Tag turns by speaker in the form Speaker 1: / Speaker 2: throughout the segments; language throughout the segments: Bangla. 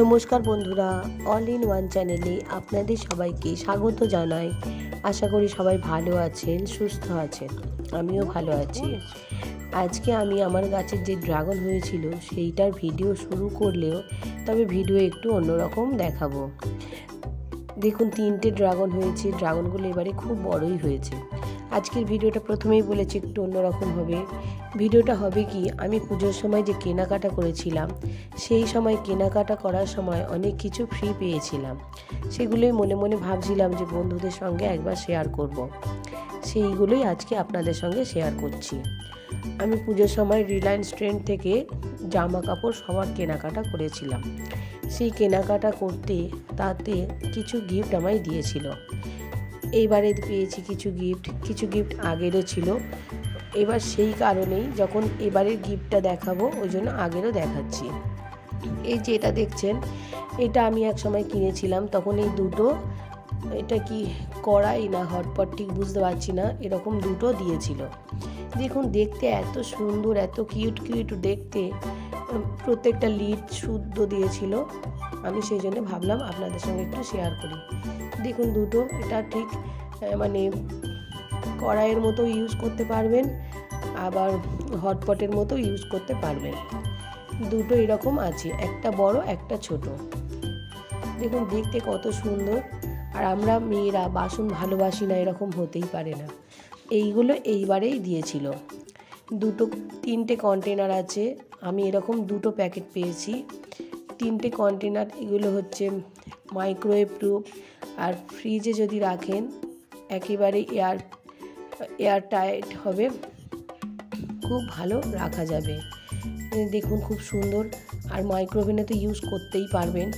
Speaker 1: নমস্কার বন্ধুরা, অল ইন ওয়ান চ্যানেলে আপনাদের সবাইকে স্বাগত জানাই। আশা করি সবাই ভালো আছেন, সুস্থ আছেন। আমিও ভালো আছি। আজকে আমি আমার গাছের যে ড্রাগন হয়েছিল সেইটার ভিডিও শুরু করলেও তবে ভিডিও একটু অন্যরকম দেখাবো। দেখুন, 3টে ড্রাগন হয়েছে। ড্রাগনগুলো এবারে খুব বড়ই হয়েছে। আজকের ভিডিওটা প্রথমেই বলেছি একটু অন্যরকম হবে। ভিডিওটা হবে কি, আমি পুজোর সময় যে কেনাকাটা করেছিলাম সেই সময় কেনাকাটা করার সময় অনেক কিছু ফ্রি পেয়েছিলাম। সেগুলোই মনে মনে ভাবছিলাম যে বন্ধুদের সঙ্গে একবার শেয়ার করব। সেইগুলোই আজকে আপনাদের সঙ্গে শেয়ার করছি। আমি পুজোর সময় রিলায়েন্স ট্রেন্ড থেকে জামা কাপড় সবার কেনাকাটা করেছিলাম। সেই কেনাকাটা করতে তাতে কিছু গিফট আমায় দিয়েছিল। এইবারে পেয়েছি কিছু গিফট আগেরও ছিল। এবার সেই কারণেই যখন এবারের গিফটটা দেখাবো ওই জন্য আগেরও দেখাচ্ছি। এই যে এটা দেখছেন, এটা আমি এক সময় কিনেছিলাম। তখন এই দুটো, এটা কি কড়াই না হটপট ঠিক বুঝতে পারছি না, এরকম দুটো দিয়েছিল। দেখুন, দেখতে এত সুন্দর, এত কিউট দেখতে। প্রত্যেকটা লিড শুদ্ধ দিয়েছিল। আমি সেই জন্য ভাবলাম আপনাদের সঙ্গে একটু শেয়ার করি। দেখুন দুটো, এটা ঠিক মানে কড়াইয়ের মতো ইউজ করতে পারবেন, আবার হটপটের মতো ইউজ করতে পারবেন। দুটো এরকম আছে, একটা বড় একটা ছোট। দেখুন দেখতে কত সুন্দর। আর আমরা মেয়েরা বাসন ভালোবাসি না এরকম হতেই পারে না। এইগুলো এইবারেই দিয়েছিল। 3টে কন্টেনার আছে। আমি এরকম 2টো প্যাকেট পেয়েছি। 3টে কন্টেনার। এগুলো হচ্ছে মাইক্রোওয়েভ প্রুফ, আর ফ্রিজে যদি রাখেন একেবারে এয়ার টাইট হবে, খুব ভালো রাখা যাবে। দেখুন খুব সুন্দর। আর মাইক্রোওভেনে তো ইউজ করতেই পারবেন,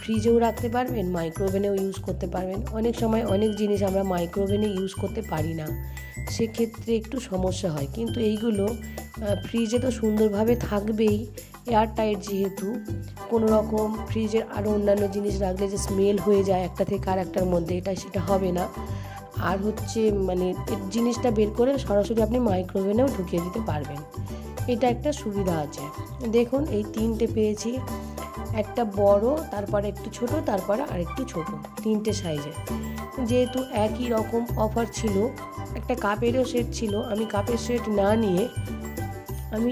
Speaker 1: ফ্রিজেও রাখতে পারবেন, মাইক্রোওভেনেও ইউজ করতে পারবেন। অনেক সময় অনেক জিনিস আমরা মাইক্রোওভেনে ইউজ করতে পারি না, সেক্ষেত্রে একটু সমস্যা হয়। কিন্তু এইগুলো ফ্রিজে তো সুন্দরভাবে থাকবেই, এয়ার টাইট যেহেতু। কোনো রকম ফ্রিজের আরও অন্যান্য জিনিস রাখলে যে স্মেল হয়ে যায় একটা থেকে আর একটার মধ্যে, সেটা হবে না। আর হচ্ছে মানে জিনিসটা বের করে সরাসরি আপনি মাইক্রোওভেনেও ঢুকিয়ে দিতে পারবেন। এটা একটা সুবিধা আছে। দেখুন এই 3টে পেয়েছি, একটা বড়, তারপরে একটু ছোট, তারপরে আরেকটু ছোট, 3টে সাইজে। যেহেতু একই রকম অফার ছিল, একটা কাপেরও সেট ছিল, আমি কাপের সেট না নিয়ে আমি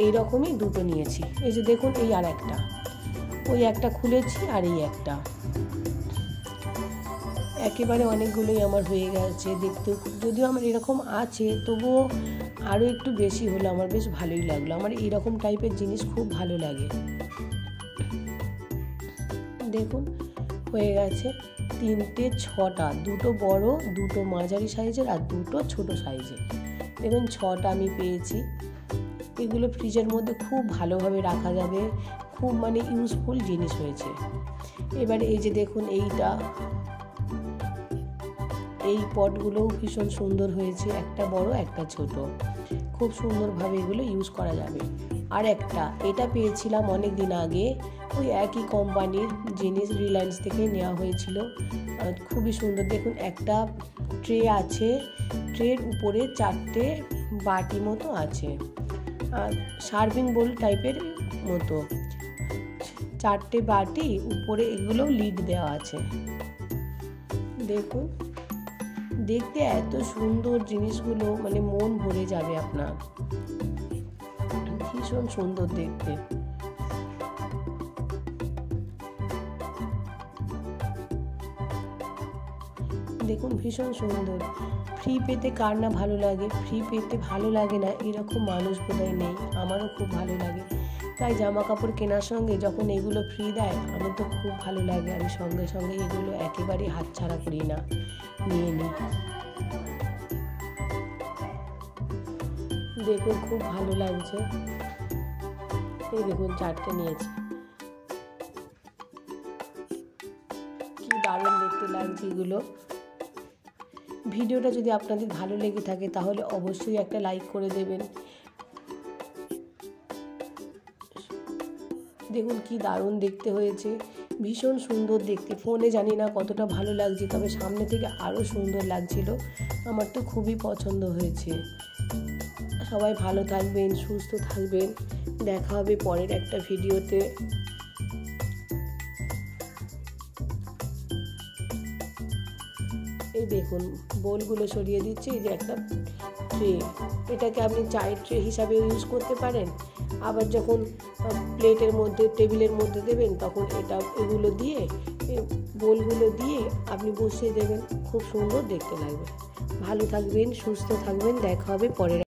Speaker 1: এই রকমই দুটো নিয়েছি। এই যে দেখুন, এই আর একটা, ওই একটা খুলেছি আর এই একটা, একেবারে অনেকগুলোই আমার হয়ে গেছে। দেখতে যদিও আমার এরকম আছে, তবুও আরও একটু বেশি হলো আমার বেশ ভালোই লাগলো। আমার এইরকম টাইপের জিনিস খুব ভালো লাগে। দেখুন হয়ে গেছে 3টে 6টা, 2টো বড়, 2টো মাঝারি সাইজের আর 2টো ছোট সাইজের। দেখুন 6টা আমি পেয়েছি। এগুলো ফ্রিজের মধ্যে খুব ভালোভাবে রাখা যাবে, খুব মানে ইউজফুল জিনিস হয়েছে। এবারে এই যে দেখুন এইটা, এই পটগুলোও ভীষণ সুন্দর হয়েছে, একটা বড় একটা ছোট, খুব সুন্দরভাবে এগুলো ইউজ করা যাবে। আর একটা, এটা পেয়েছিলাম অনেক দিন আগে, ওই একই কোম্পানির জিনিস রিলায়েন্স থেকে নেওয়া হয়েছিল। খুবই সুন্দর। দেখুন একটা ট্রে আছে, ট্রের উপরে 4টে বাটি মতো আছে, সার্ভিং বোল টাইপের মতো 4টে বাটি, উপরে এগুলো লিড দেওয়া আছে। দেখুন দেখতে এত সুন্দর জিনিসগুলো, মানে মন ভরে যাবে আপনার, ভীষণ সুন্দর দেখতে। দেখুন ভীষণ সুন্দর। ফ্রি পেতে কার না ভালো লাগে, ফ্রি পেতে ভালো লাগে না এরকম মানুষ বোধহয় নেই। আমারও খুব ভালো লাগে। তাই জামা কাপড় কেনার সঙ্গে যখন এগুলো ফ্রি দেয় আমার তো খুব ভালো লাগে। আমি সঙ্গে সঙ্গে এগুলো একেবারেই হাতছাড়া করি না, নিয়ে নিই। দেখুন খুব ভালো লাগছে। এই দেখুন 4টে নিয়েছি, কি দারুণ দেখতে লাগছে এগুলো। ভিডিওটা যদি আপনাদের ভালো লেগে থাকে তাহলে অবশ্যই একটা লাইক করে দেবেন। দেখুন কি দারুণ দেখতে হয়েছে, ভীষণ সুন্দর দেখতে। ফোনে জানি না কতটা ভালো লাগছে, তবে সামনে থেকে আরও সুন্দর লাগছিল। আমার তো খুবই পছন্দ হয়েছে। সবাই ভালো থাকবেন, সুস্থ থাকবেন। দেখা হবে পরের একটা ভিডিওতে। এই দেখুন বোলগুলো সরিয়ে দিচ্ছি। এই যে একটা ট্রে, এটাকে আপনি চায়ের ট্রে হিসাবে ইউজ করতে পারেন। আবার যখন প্লেটের মধ্যে টেবিলের মধ্যে দেবেন তখন এগুলো দিয়ে বোলগুলো দিয়ে আপনি বসিয়ে দেবেন, খুব সুন্দর দেখতে লাগবে। ভালো থাকবেন, সুস্থ থাকবেন, দেখা হবে পরের